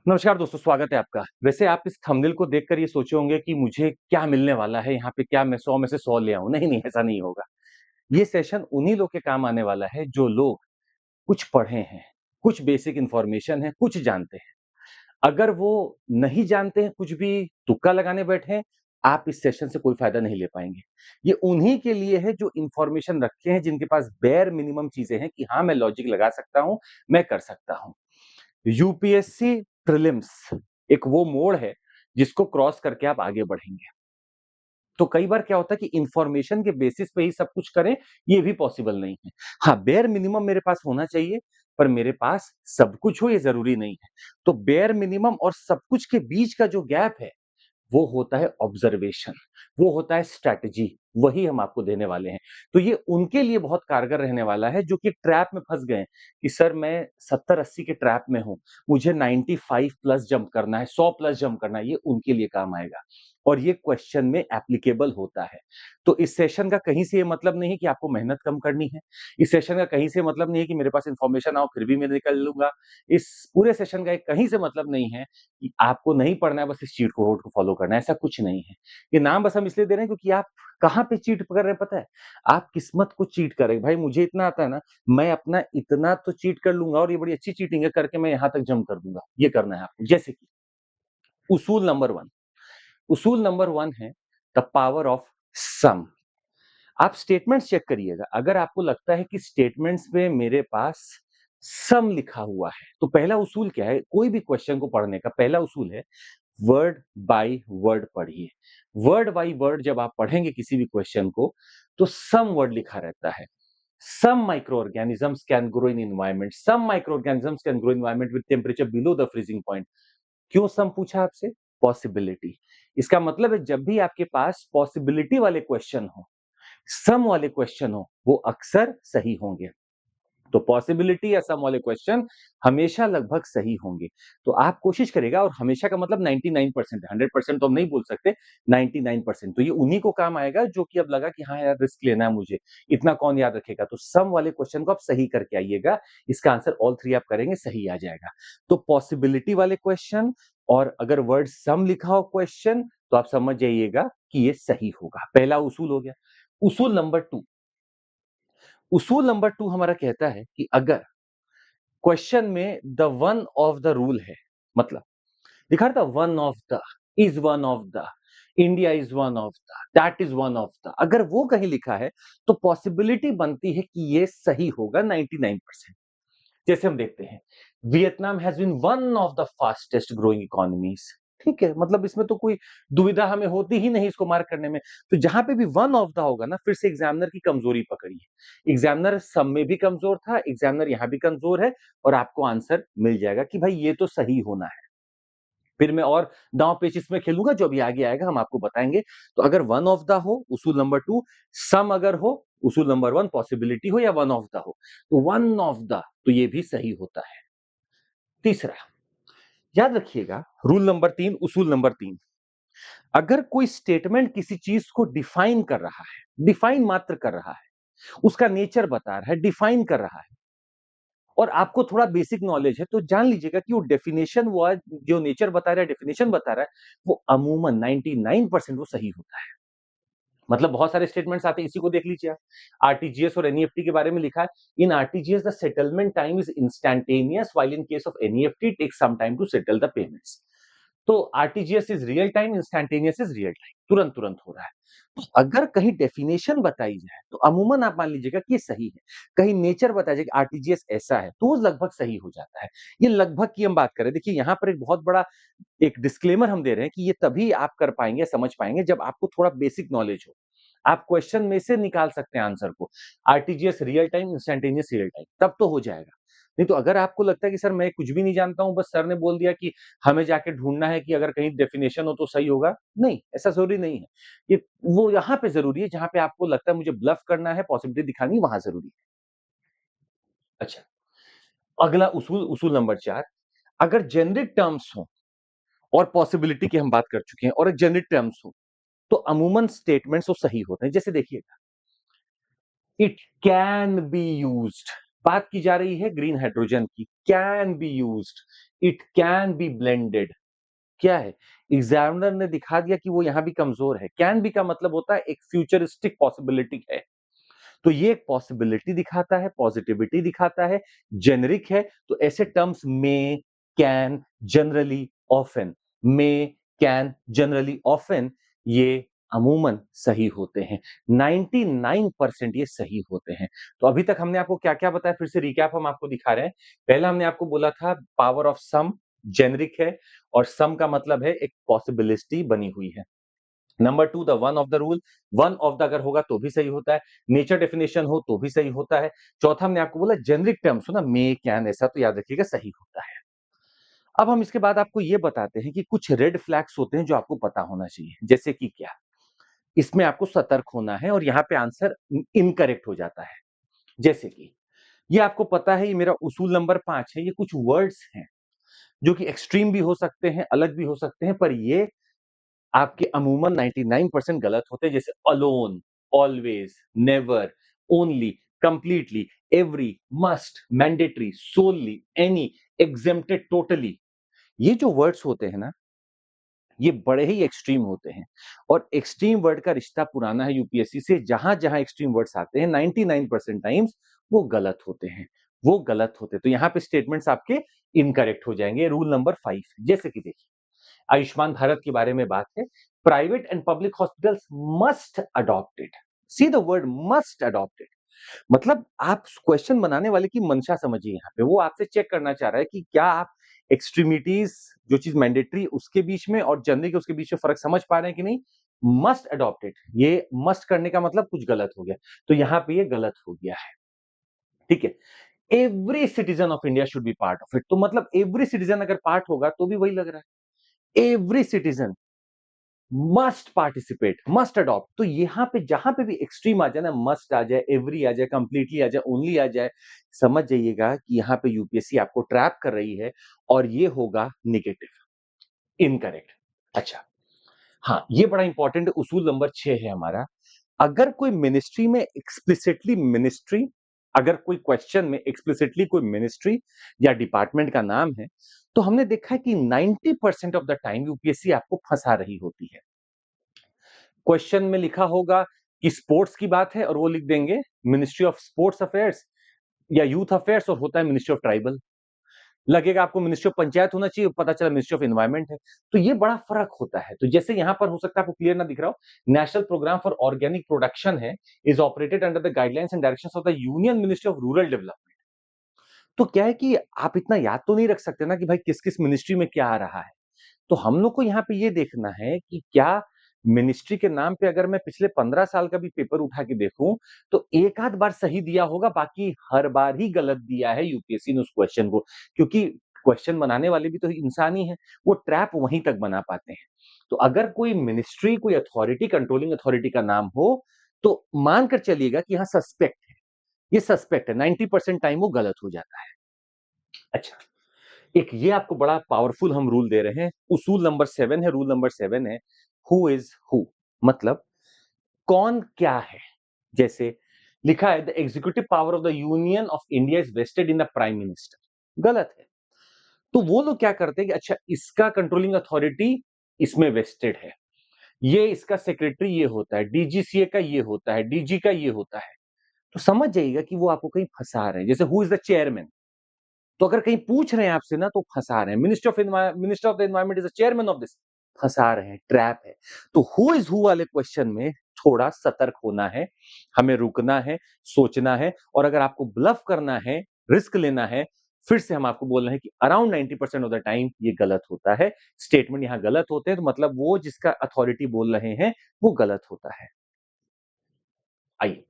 नमस्कार दोस्तों, स्वागत है आपका। वैसे आप इस थंबनेल को देखकर ये सोचे होंगे कि मुझे क्या मिलने वाला है, यहाँ पे क्या मैं 100 में से 100 ले आऊँ। नहीं, ऐसा नहीं होगा। ये सेशन उन्हीं लोग के काम आने वाला है जो लोग कुछ पढ़े हैं, कुछ बेसिक इन्फॉर्मेशन है, कुछ जानते हैं। अगर वो नहीं जानते हैं, कुछ भी तुक्का लगाने बैठे हैं, आप इस सेशन से कोई फ़ायदा नहीं ले पाएँगे। ये उन्हीं के लिए है जो इन्फॉर्मेशन रखे हैं, जिनके पास बेयर मिनिमम चीज़ें हैं कि हाँ, मैं लॉजिक लगा सकता हूँ, मैं कर सकता हूँ। यूपीएससी प्रीलिम्स एक वो मोड़ है जिसको क्रॉस करके आप आगे बढ़ेंगे। तो कई बार क्या होता है कि इंफॉर्मेशन के बेसिस पे ही सब कुछ करें, ये भी पॉसिबल नहीं है। हाँ, बेयर मिनिमम मेरे पास होना चाहिए, पर मेरे पास सब कुछ हो ये ज़रूरी नहीं है। तो बेयर मिनिमम और सब कुछ के बीच का जो गैप है, वो होता है ऑब्जर्वेशन, वो होता है स्ट्रैटेजी, वही हम आपको देने वाले हैं। तो ये उनके लिए बहुत कारगर रहने वाला है जो कि ट्रैप में फँस गए हैं कि सर मैं 70-80 के ट्रैप में हूँ, मुझे 95 प्लस जंप करना है, 100 प्लस जंप करना है, ये उनके लिए काम आएगा और ये क्वेश्चन में एप्लीकेबल होता है। तो इस सेशन का कहीं से ये मतलब नहीं है कि आपको मेहनत कम करनी है, इस सेशन का कहीं से मतलब नहीं है कि मेरे पास इन्फॉर्मेशन आओ फिर भी मैं निकाल लूँगा। इस पूरे सेशन का एक कहीं से मतलब नहीं है कि आपको नहीं पढ़ना है, बस इस चीट कोड को फॉलो करना है, ऐसा कुछ नहीं है। ये नाम बस हम इसलिए दे रहे हैं क्योंकि आप कहाँ पे चीट कर रहे हैं पता है? आप किस्मत को चीट कर रहे हैं। भाई मुझे इतना आता है ना, मैं अपना इतना तो चीट कर लूँगा और ये बड़ी अच्छी चीटिंग है करके मैं यहाँ तक जंप कर दूँगा। ये करना है आपको। जैसे कि उसूल नंबर 1 उसूल नंबर 1 है द पावर ऑफ सम। आप स्टेटमेंट्स चेक करिएगा। अगर आपको लगता है कि स्टेटमेंट्स में मेरे पास सम लिखा हुआ है, तो पहला उसूल क्या है? कोई भी क्वेश्चन को पढ़ने का पहला उसूल है वर्ड बाय वर्ड पढ़िए। वर्ड बाय वर्ड जब आप पढ़ेंगे किसी भी क्वेश्चन को, तो सम वर्ड लिखा रहता है। Some microorganisms can grow in environment. Some microorganisms can grow in environment with temperature below the freezing point. क्यों सम पूछा आपसे? पॉसिबिलिटी। इसका मतलब है जब भी आपके पास पॉसिबिलिटी वाले क्वेश्चन हो, सम वाले क्वेश्चन हो, वो अक्सर सही होंगे। तो पॉसिबिलिटी या सम वाले क्वेश्चन हमेशा लगभग सही होंगे। तो आप कोशिश करिएगा और हमेशा का मतलब 99% है, 100% तो हम नहीं बोल सकते, 99%। तो ये उन्हीं को काम आएगा जो कि अब लगा कि हाँ यार रिस्क लेना है मुझे, इतना कौन याद रखेगा? तो सम वाले क्वेश्चन को आप सही करके आइएगा, इसका आंसर ऑल 3 आप करेंगे, सही आ जाएगा। तो पॉसिबिलिटी वाले क्वेश्चन और अगर वर्ड सम लिखा हो क्वेश्चन, तो आप समझ जाइएगा कि ये सही होगा। पहला उसूल हो गया। उसूल नंबर 2 उसूल नंबर 2 हमारा कहता है कि अगर क्वेश्चन में the one of the rule है, मतलब लिखा था one of the, is one of the, India is one of the, that is one of the, अगर वो कहीं लिखा है तो पॉसिबिलिटी बनती है कि ये सही होगा 99%। जैसे हम देखते हैं Vietnam has been one of the fastest growing economies. ठीक है, मतलब इसमें तो कोई दुविधा हमें होती ही नहीं इसको मार्क करने में। तो जहां पे भी वन ऑफ द होगा ना, फिर से एग्जामिनर की कमजोरी पकड़िए। एग्जामिनर सम में भी कमजोर था, एग्जामिनर यहां भी कमजोर है और आपको आंसर मिल जाएगा कि भाई ये तो सही होना है। फिर मैं और दांव पेच इसमें खेलूंगा, जो अभी आगे आएगा हम आपको बताएंगे। तो अगर वन ऑफ द हो उसूल नंबर 2, सम अगर हो उसूल नंबर 1, पॉसिबिलिटी हो या वन ऑफ द हो, तो वन ऑफ द तो ये भी सही होता है। तीसरा, याद रखिएगा रूल नंबर 3, उसूल नंबर 3, अगर कोई स्टेटमेंट किसी चीज को डिफाइन कर रहा है, डिफाइन मात्र कर रहा है, उसका नेचर बता रहा है, डिफाइन कर रहा है और आपको थोड़ा बेसिक नॉलेज है, तो जान लीजिएगा कि वो डेफिनेशन वो जो नेचर बता रहा है, डेफिनेशन बता रहा है, वो अमूमन 99% वो सही होता है। मतलब बहुत सारे स्टेटमेंट्स आते हैं, इसी को देख लीजिए आप। आरटीजीएस और एनईएफटी के बारे में लिखा है, in RTGS the settlement time is instantaneous while in case of NEFT take some time to settle the payments. तो RTGS is real time, instantaneous is real time, तुरंत तुरंत हो रहा है। तो अगर कहीं डेफिनेशन बताई जाए तो अमूमन आप मान लीजिएगा कि ये सही है। कहीं नेचर बताया जाए कि आरटीजीएस ऐसा है, तो वो लगभग सही हो जाता है। ये लगभग की हम बात करें, देखिए यहाँ पर एक बहुत बड़ा एक डिस्क्लेमर हम दे रहे हैं कि ये तभी आप कर पाएंगे, समझ पाएंगे जब आपको थोड़ा बेसिक नॉलेज हो। आप क्वेश्चन में से निकाल सकते हैं आंसर को, RTGS real time, instantaneous real time, तब तो हो जाएगा। नहीं तो अगर आपको लगता है कि सर मैं कुछ भी नहीं जानता हूं, बस सर ने बोल दिया कि हमें जाके ढूंढना है कि अगर कहीं डेफिनेशन हो तो सही होगा, नहीं, ऐसा जरूरी नहीं है। ये वो यहाँ पे जरूरी है जहां पे आपको लगता है मुझे ब्लफ करना है, पॉसिबिलिटी दिखानी, वहां जरूरी है। अच्छा, अगला उसूल, उसूल नंबर 4, अगर जेनरिक टर्म्स हो और पॉसिबिलिटी की हम बात कर चुके हैं और एक जेनरिक टर्म्स हो, तो अमूमन स्टेटमेंट्स वो सही होते हैं। जैसे देखिएगा, इट कैन बी यूज्ड, बात की जा रही है ग्रीन हाइड्रोजन की, can be used, it can be blended. क्या है, एग्जामिनर ने दिखा दिया कि वो यहां भी कमजोर है। कैन बी का मतलब होता है एक फ्यूचरिस्टिक पॉसिबिलिटी है, तो ये एक पॉसिबिलिटी दिखाता है, पॉजिटिविटी दिखाता है, जेनरिक है। तो ऐसे टर्म्स में, कैन, जनरली, ऑफन, में, कैन, जनरली, ऑफन, ये अमूमन सही होते हैं। 99% ये सही होते हैं। तो अभी तक हमने आपको क्या क्या बताया, फिर से रिकैप हम आपको दिखा रहे हैं। पहला हमने आपको बोला था पावर ऑफ सम जेनरिक है, और सम का मतलब है एक पॉसिबिलिटी बनी हुई है। Number 2, the one of the rule, one of the अगर होगा तो भी सही होता है, नेचर डेफिनेशन हो तो भी सही होता है। चौथा हमने आपको बोला जेनरिक टर्म्स हो ना, मे, कैन, ऐसा, तो याद रखिएगा सही होता है। अब हम इसके बाद आपको ये बताते हैं कि कुछ रेड फ्लैग्स होते हैं जो आपको पता होना चाहिए, जैसे कि क्या, इसमें आपको सतर्क होना है और यहाँ पे आंसर इनकरेक्ट हो जाता है। जैसे कि ये आपको पता है, ये मेरा उसूल नंबर 5 है, ये कुछ वर्ड्स हैं जो कि एक्सट्रीम भी हो सकते हैं, अलग भी हो सकते हैं, पर ये आपके अमूमन 99% गलत होते हैं, जैसे alone, always, never, only, completely, every, must, mandatory, solely, any, exempted, totally. ये जो वर्ड्स होते हैं ना, ये बड़े ही एक्सट्रीम होते हैं, और एक्सट्रीम वर्ड का रिश्ता पुराना है यूपीएससी से। जहां जहां एक्सट्रीम वर्ड्स आते हैं 99% टाइम्स वो गलत होते हैं, वो गलत होते हैं। तो यहाँ पे स्टेटमेंट्स आपके इनकरेक्ट हो जाएंगे। रूल नंबर 5, जैसे कि देखिए, आयुष्मान भारत के बारे में बात है, private and public hospitals must adopt it. See the word must adopt it, मतलब आप क्वेश्चन बनाने वाले की मंशा समझिए। यहाँ पे वो आपसे चेक करना चाह रहा है कि क्या आप एक्सट्रीमिटीज, जो चीज मैंडेटरी उसके बीच में और जनरल के उसके बीच में फर्क समझ पा रहे हैं कि नहीं। मस्ट अडॉप्ट इट, ये मस्ट करने का मतलब कुछ गलत हो गया, तो यहाँ पे ये गलत हो गया है। ठीक है, every citizen of India should be part of it, तो मतलब एवरी सिटीजन अगर पार्ट होगा तो भी वही लग रहा है। Every citizen must participate, must adopt, तो यहां पे जहां पे भी एक्सट्रीम आ जाए ना, मस्ट आ जाए, एवरी आ जाए, कंप्लीटली आ जाए, ओनली आ जाए, समझ जाइएगा कि यहां पे यूपीएससी आपको ट्रैप कर रही है, और ये होगा निगेटिव, इनकरेक्ट। अच्छा, हाँ, ये बड़ा इंपॉर्टेंट उसूल नंबर 6 है हमारा। अगर कोई मिनिस्ट्री में एक्सप्लिसिटली मिनिस्ट्री, अगर कोई क्वेश्चन में एक्सप्लिसिटली कोई मिनिस्ट्री या डिपार्टमेंट का नाम है, तो हमने देखा है कि 90% ऑफ द टाइम यूपीएससी आपको फंसा रही होती है। क्वेश्चन में लिखा होगा कि स्पोर्ट्स की बात है, और वो लिख देंगे मिनिस्ट्री ऑफ स्पोर्ट्स अफेयर्स या यूथ अफेयर्स, और होता है मिनिस्ट्री ऑफ ट्राइबल। लगेगा आपको मिनिस्ट्री ऑफ पंचायत होना चाहिए, पता चला मिनिस्ट्री ऑफ एनवायरमेंट है। तो ये बड़ा फर्क होता है। तो जैसे यहां पर हो सकता है आपको क्लियर ना दिख रहा हो, national programme for organic production है, is operated under the guidelines and directions of the union ministry of rural development. तो क्या है कि आप इतना याद तो नहीं रख सकते ना कि भाई किस किस मिनिस्ट्री में क्या आ रहा है। तो हम लोग को यहाँ पे ये देखना है कि क्या मिनिस्ट्री के नाम पे अगर मैं पिछले 15 साल का भी पेपर उठा के देखूं, तो एक आध बार सही दिया होगा, बाकी हर बार ही गलत दिया है यूपीएससी ने उस क्वेश्चन को। क्योंकि क्वेश्चन बनाने वाले भी तो इंसान ही है, वो ट्रैप वहीं तक बना पाते हैं। तो अगर कोई मिनिस्ट्री, कोई अथॉरिटी, कंट्रोलिंग अथॉरिटी का नाम हो, तो मानकर चलिएगा कि यहाँ सस्पेक्ट है, ये सस्पेक्ट है, 90% टाइम वो गलत हो जाता है। अच्छा, एक ये आपको बड़ा पावरफुल हम रूल दे रहे हैं, उसूल नंबर 7 है, रूल नंबर 7 है, हु इज हु, मतलब कौन क्या है। जैसे लिखा है, the executive power of the Union of India is vested in the prime minister, गलत है। तो वो लोग क्या करते हैं कि अच्छा, इसका कंट्रोलिंग अथॉरिटी इसमें वेस्टेड है, ये इसका सेक्रेटरी ये होता है, डीजीसीए का ये होता है, डीजी का ये होता है, तो समझ जाइएगा कि वो आपको कहीं फंसा रहे हैं। जैसे हु इज द चेयरमैन, तो अगर कहीं पूछ रहे हैं आपसे ना, तो फंसा रहे हैं। Minister of the environment is the chairman of this, फंसा रहे हैं, ट्रैप है। तो हु इज हु वाले क्वेश्चन में थोड़ा सतर्क होना है, हमें रुकना है, सोचना है, और अगर आपको ब्लफ करना है, रिस्क लेना है, फिर से हम आपको बोल रहे हैं कि अराउंड 90% ऑफ द टाइम ये गलत होता है। स्टेटमेंट यहां गलत होते हैं, तो मतलब वो जिसका अथॉरिटी बोल रहे हैं वो गलत होता है। आइए,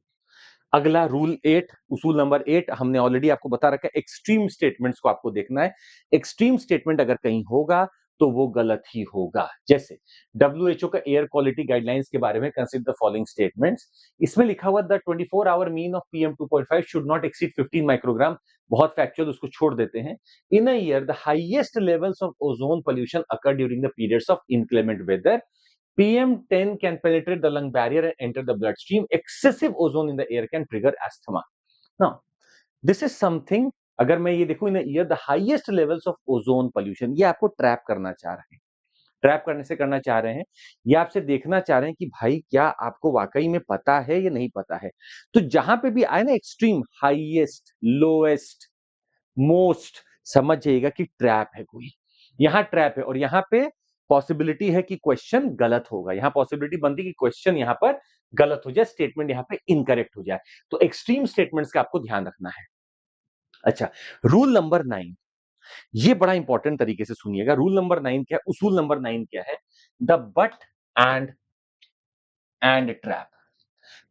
अगला रूल 8, उसूल नंबर 8 हमने ऑलरेडी आपको बता रखा है, एक्सट्रीम स्टेटमेंट्स को आपको देखना है। एक्सट्रीम स्टेटमेंट अगर कहीं होगा तो वो गलत ही होगा। जैसे डब्ल्यूएचओ का एयर क्वालिटी गाइडलाइंस के बारे में, कंसीडर द फॉलोइंग स्टेटमेंट्स। इसमें लिखा हुआ the 24 hour mean of PM 2.5 should not exceed 15 microgram, बहुत फैक्चुअल, उसको छोड़ देते हैं। In a year the highest levels of ozone pollution occur during the periods of inclement weather, PM10 can penetrate the lung barrier and enter the bloodstream. Excessive ozone in the air can trigger asthma. Now, this is something, अगर मैं ये देखूं in year the highest levels of ozone pollution, ये आपको trap करना चाह रहे हैं। ट्रैप करने से करना चाह रहे हैं, ये आपसे देखना चाह रहे हैं कि भाई क्या आपको वाकई में पता है या नहीं पता है। तो जहां पे भी आए ना एक्सट्रीम, हाईएस्ट, लोएस्ट, मोस्ट, समझ जाइएगा कि ट्रैप है कोई, यहां ट्रैप है। और यहां पे पॉसिबिलिटी है कि क्वेश्चन गलत होगा, यहां पॉसिबिलिटी बनती है कि क्वेश्चन यहां पर गलत हो जाए, स्टेटमेंट यहां पे इनकरेक्ट हो जाए। तो एक्सट्रीम स्टेटमेंट्स का आपको ध्यान रखना है। अच्छा, रूल नंबर 9, ये बड़ा इंपॉर्टेंट तरीके से सुनिएगा। रूल नंबर 9 क्या है, उसूल नंबर 9 क्या है? The but and trap.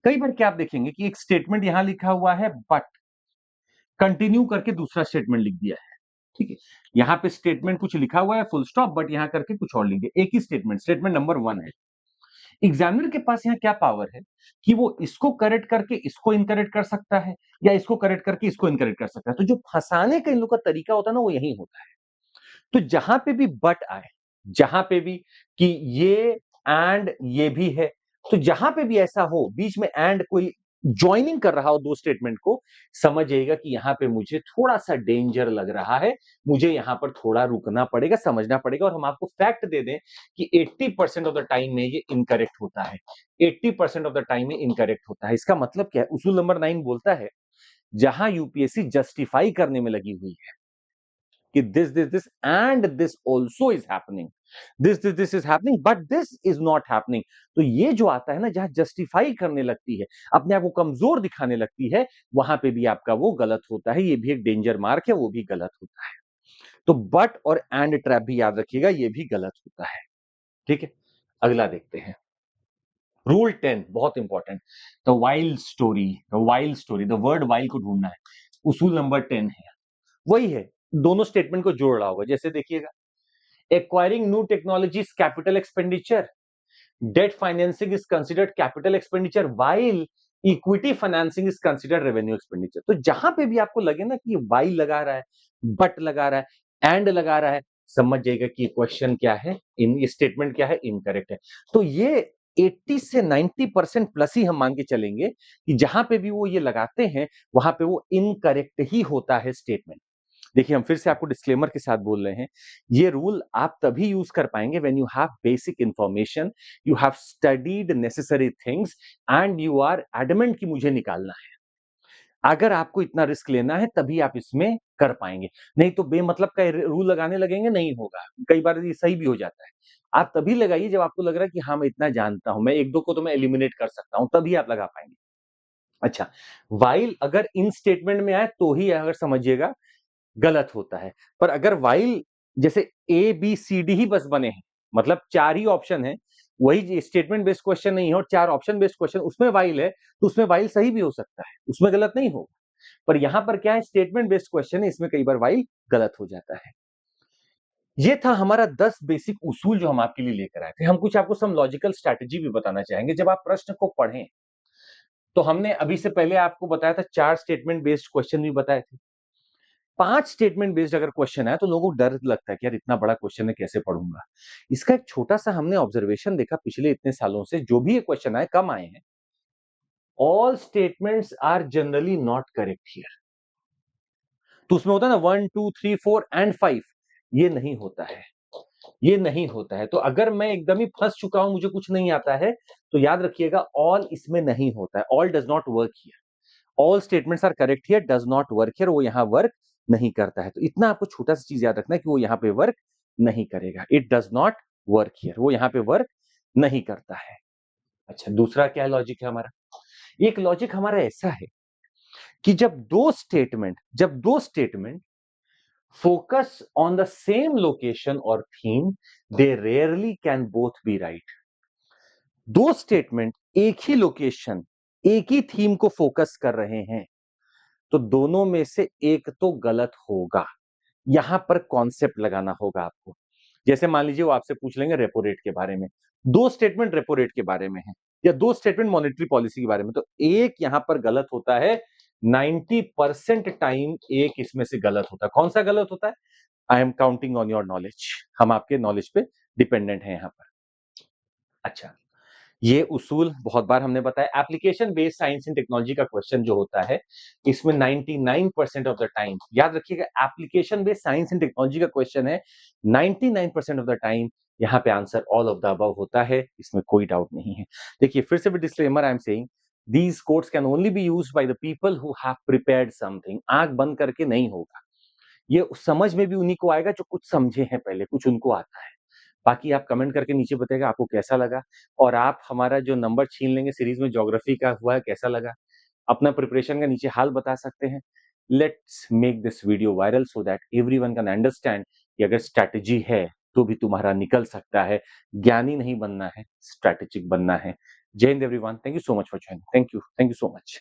कई बार क्या आप देखेंगे कि एक स्टेटमेंट यहां लिखा हुआ है बट, कंटिन्यू करके दूसरा स्टेटमेंट लिख दिया है, ठीक है। यहां पे स्टेटमेंट कुछ लिखा हुआ है फुल स्टॉप, बट यहां करके कुछ और लिख दिया, एक ही स्टेटमेंट, स्टेटमेंट नंबर 1 है। एग्जामिनर के पास यहाँ क्या पावर है कि वो इसको करेक्ट करके इसको इनकरेक्ट कर सकता है, या इसको करेक्ट करके इसको इनकरेक्ट कर सकता है। तो जो फंसाने का इन लोग का तरीका होता है ना, वो यही होता है। तो जहां पे भी बट आए, जहां पे भी कि ये एंड ये भी है, तो जहां पे भी ऐसा हो बीच में एंड कोई ज्वाइनिंग कर रहा हो दो स्टेटमेंट को, समझ जाइएगा कि यहां पे मुझे थोड़ा सा डेंजर लग रहा है, मुझे यहां पर थोड़ा रुकना पड़ेगा, समझना पड़ेगा। और हम आपको फैक्ट दे दें कि 80% ऑफ द टाइम में ये इनकरेक्ट होता है, 80% ऑफ द टाइम में इनकरेक्ट होता है। इसका मतलब क्या है? उसूल नंबर 9 बोलता है, जहां यूपीएससी जस्टिफाई करने में लगी हुई है कि this and this also is happening, this is happening but this is not happening, तो ये जो आता है ना, जहां जस्टिफाई करने लगती है, अपने आप को कमजोर दिखाने लगती है, वहां पे भी आपका वो गलत होता है। ये भी एक डेंजर मार्क है, वो भी गलत होता है। तो बट और एंड ट्रैप भी याद रखिएगा, ये भी गलत होता है, ठीक है। अगला देखते हैं, रूल 10, बहुत important, the wild story, the wild story, the word wild को ढूंढना है। उसूल नंबर 10 है, वही है, दोनों स्टेटमेंट को जोड़ रहा होगा। जैसे देखिएगा, acquiring new technologies capital expenditure, debt financing is considered capital expenditure while equity financing is considered revenue expenditure. तो जहां पे भी आपको लगे ना कि वाइल लगा रहा है, बट लगा रहा है, एंड लगा रहा है, समझ जाइएगा कि क्वेश्चन क्या है, इन ये स्टेटमेंट क्या है, इनकरेक्ट है। तो ये 80 से 90% प्लस ही हम मान के चलेंगे कि जहां पे भी वो ये लगाते हैं, वहां पे वो इनकरेक्ट ही होता है स्टेटमेंट। देखिए, हम फिर से आपको डिस्क्लेमर के साथ बोल रहे हैं, ये रूल आप तभी यूज कर पाएंगे when you have basic information, you have studied necessary things and you are adamant कि मुझे निकालना है। अगर आपको इतना रिस्क लेना है तभी आप इसमें कर पाएंगे, नहीं तो बेमतलब का रूल लगाने लगेंगे, नहीं होगा। कई बार ये सही भी हो जाता है। आप तभी लगाइए जब आपको लग रहा है कि हाँ, मैं इतना जानता हूं, मैं एक दो को तो मैं एलिमिनेट कर सकता हूं, तभी आप लगा पाएंगे। अच्छा, वाइल अगर इन स्टेटमेंट में आए तो ही अगर समझिएगा गलत होता है। पर अगर वाइल जैसे ए बी सी डी ही बस बने हैं, मतलब 4 ही ऑप्शन है, वही स्टेटमेंट बेस्ड क्वेश्चन नहीं है और 4 ऑप्शन बेस्ड क्वेश्चन, उसमें वाइल है, तो उसमें वाइल सही भी हो सकता है, उसमें गलत नहीं होगा। पर यहां पर क्या है, स्टेटमेंट बेस्ड क्वेश्चन है, इसमें कई बार वाइल गलत हो जाता है। ये था हमारा 10 बेसिक उसूल जो हम आपके लिए लेकर आए थे। हम कुछ आपको सम लॉजिकल स्ट्रैटेजी भी बताना चाहेंगे। जब आप प्रश्न को पढ़ें, तो हमने अभी से पहले आपको बताया था 4 स्टेटमेंट बेस्ड क्वेश्चन भी बताए थे। 5 स्टेटमेंट बेस्ड अगर क्वेश्चन है तो लोगों को डर लगता है कि यार इतना बड़ा क्वेश्चन है, कैसे पढ़ूंगा। इसका एक छोटा सा हमने ऑब्जर्वेशन देखा पिछले इतने सालों से, जो भी ये क्वेश्चन आए, कम आए हैं, all statements are generally not correct here. तो उसमें होता है ना 1 2 3 4 एंड 5, ये नहीं होता है, ये नहीं होता है। तो अगर मैं एकदम ही फंस चुका हूं, मुझे कुछ नहीं आता है, तो याद रखिएगा ऑल इसमें नहीं होता है, all does not work here, all statements are correct here, does not work here, वो यहां वर्क नहीं करता है। तो इतना आपको छोटा सा चीज याद रखना है कि वो यहां पे वर्क नहीं करेगा, it does not work here, वो यहां पे वर्क नहीं करता है। अच्छा, दूसरा क्या लॉजिक है हमारा? एक लॉजिक हमारा ऐसा है कि जब दो statement focus on the same location और theme, they rarely can both be right. दो स्टेटमेंट एक ही लोकेशन, एक ही थीम को फोकस कर रहे हैं, तो दोनों में से एक तो गलत होगा। यहां पर कॉन्सेप्ट लगाना होगा आपको। जैसे मान लीजिए वो आपसे पूछ लेंगे रेपो रेट के बारे में, दो स्टेटमेंट रेपो रेट के बारे में है, या दो स्टेटमेंट मॉनेटरी पॉलिसी के बारे में, तो एक यहां पर गलत होता है। 90% टाइम एक इसमें से गलत होता है। कौन सा गलत होता है? I am counting on your knowledge, हम आपके नॉलेज पे डिपेंडेंट हैं यहां पर। अच्छा, ये उसूल बहुत बार हमने बताया। Application based science and technology का क्वेश्चन जो होता है, इसमें 99% ऑफ द टाइम, याद रखिएगा, application based science and technology का क्वेश्चन है, 99% ऑफ द टाइम यहाँ पे answer all of the above होता है, इसमें कोई डाउट नहीं है। देखिए फिर से भी disclaimer I am saying, these codes can only be used by the people who have prepared something. आंख बंद करके नहीं होगा, ये समझ में भी उन्हीं को आएगा जो कुछ समझे हैं पहले, कुछ उनको आता है। बाकी आप कमेंट करके नीचे बताइएगा आपको कैसा लगा, और आप हमारा जो नंबर छीन लेंगे सीरीज में ज्योग्राफी का हुआ है कैसा लगा, अपना प्रिपरेशन का नीचे हाल बता सकते हैं। Let's make this video viral so that everyone can understand कि अगर स्ट्रैटेजी है तो भी तुम्हारा निकल सकता है। ज्ञानी नहीं बनना है, स्ट्रैटेजिक बनना है। जय Hind everyone, thank you so much for joining, thank you so much.